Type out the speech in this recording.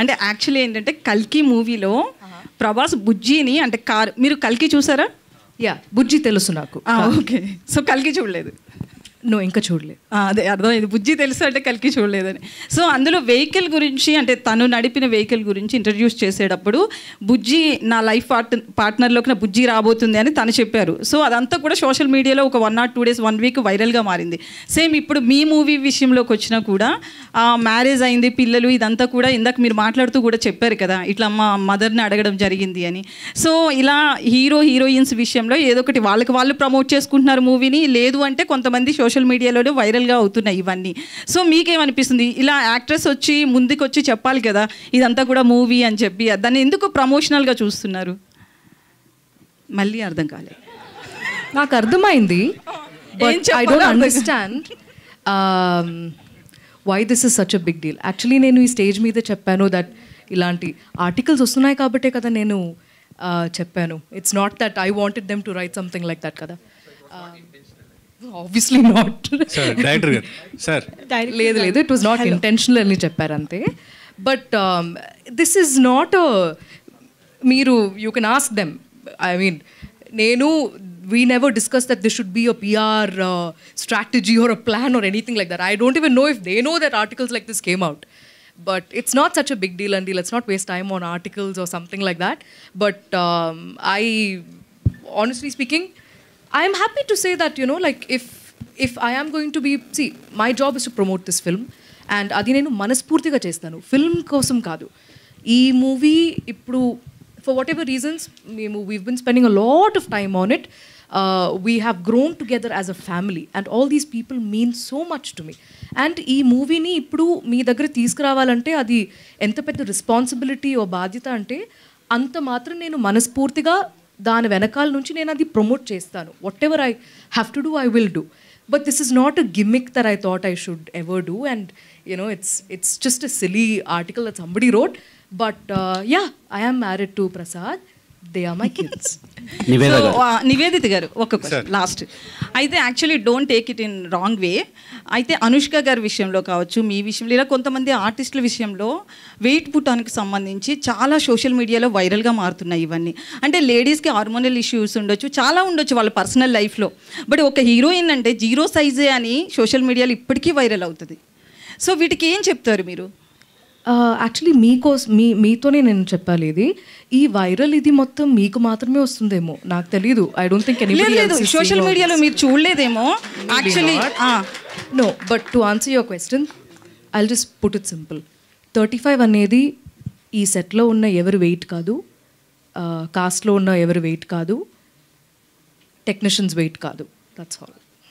అంటే యాక్చువల్లీ ఏంటంటే కల్కి మూవీలో ప్రభాస్ బుజ్జిని అంటే కార్, మీరు కల్కి చూసారా? యా, బుజ్జి తెలుసు నాకు. ఓకే, సో కల్కి చూడలేదు? నో, ఇంకా చూడలేదు. అదే అర్థమైంది, బుజ్జి తెలుసు అంటే కల్కి చూడలేదని. సో అందులో వెహికల్ గురించి అంటే తను నడిపిన వెహికల్ గురించి ఇంట్రడ్యూస్ చేసేటప్పుడు బుజ్జి నా లైఫ్ పార్ట్నర్లోకి నా బుజ్జి రాబోతుంది అని తను చెప్పారు. సో అదంతా కూడా సోషల్ మీడియాలో ఒక 1 or 2 days 1 week వైరల్గా మారింది. సేమ్ ఇప్పుడు మీ మూవీ విషయంలోకి వచ్చినా కూడా మ్యారేజ్ అయింది, పిల్లలు, ఇదంతా కూడా ఇందాక మీరు మాట్లాడుతూ కూడా చెప్పారు కదా, ఇట్లా మా మదర్ని అడగడం జరిగింది అని. సో ఇలా హీరోయిన్స్ విషయంలో ఏదో ఒకటి వాళ్ళకి వాళ్ళు ప్రమోట్ చేసుకుంటున్నారు మూవీని, లేదు అంటే కొంతమంది సోషల్ మీడియాలోనే వైరల్గా అవుతున్నాయి ఇవన్నీ. సో మీకేమనిపిస్తుంది, ఇలా యాక్ట్రెస్ వచ్చి ముందుకు వచ్చి చెప్పాలి కదా ఇదంతా కూడా మూవీ అని చెప్పి, దాన్ని ఎందుకు ప్రమోషనల్గా చూస్తున్నారు? మళ్ళీ అర్థం కాలేదు. నాకు అర్థమైంది, but I don't understand why this is such a big deal. Actually నేను ఈ స్టేజ్ మీద చెప్పాను దట్ ఇలాంటి ఆర్టికల్స్ వస్తున్నాయి కాబట్టే కదా నేను చెప్పాను. It's not that I wanted them to write something like that కదా. Obviously not. లేదు, ఇట్ వాజ్ నాట్ ఇంటెన్షనల్ అని చెప్పారు అంతే. బట్ దిస్ ఈజ్ నాట్ మీరు you can ask them. I mean we never discussed that there should be a PR strategy or a plan or anything like that. I don't even know if they know that articles like this came out. But it's not such a big deal, and let's not waste time on articles or something like that. But honestly speaking, I am happy to say that, like if I am going to be, see, my job is to promote this film, and adi nenu manaspurtiga chestanu, film kosam kaadu. Ee movie ippudu for whatever reasons we've been spending a lot of time on it. We have grown together as a family, and all these people mean so much to me. And ee movie ni ippudu mee daggara తీసుకురావాలంటే అది ఎంత పెద్ద responsibility ఓ బాధ్యత అంటే అంత మాత్రం నేను మనస్ఫూర్తిగా దాని వెనకాల నుంచి నేను అది ప్రమోట్ చేస్తాను. What ever I have to do I will do. But this is not a gimmick that I thought I should ever do, and it's just a silly article that somebody wrote. But yeah, I am married to Prasad. They are my kids. Nivedita గారు ఒక question last. అయితే actually don't take it in wrong way. అయితే అనుష్క గారి విషయంలో కావచ్చు, మీ విషయంలో, ఇలా కొంతమంది ఆర్టిస్టుల విషయంలో వెయిట్ పుట్టానికి సంబంధించి చాలా సోషల్ మీడియాలో వైరల్గా మారుతున్నాయి ఇవన్నీ. అంటే లేడీస్కి హార్మోనల్ ఇష్యూస్ ఉండొచ్చు, చాలా ఉండొచ్చు వాళ్ళ పర్సనల్ లైఫ్లో. బట్ ఒక హీరోయిన్ అంటే 0 సైజే అని సోషల్ మీడియాలో ఇప్పటికీ వైరల్ అవుతుంది. సో వీటికి ఏం చెప్తారు మీరు? యాక్చువల్లీ మీతోనే నేను చెప్పాలి, ఈ వైరల్ ఇది మొత్తం మీకు మాత్రమే వస్తుందేమో, నాకు తెలీదు. I don't think anybody else is social మీడియాలో మీరు చూడలేదేమో actually. No, but to answer your question I will just put it simple. 35 అనేది ఈ సెట్లో ఉన్న ఎవరు వెయిట్ కాదు, కాస్ట్లో ఉన్న ఎవరు వెయిట్ కాదు, టెక్నీషియన్స్ వెయిట్ కాదు. That's all.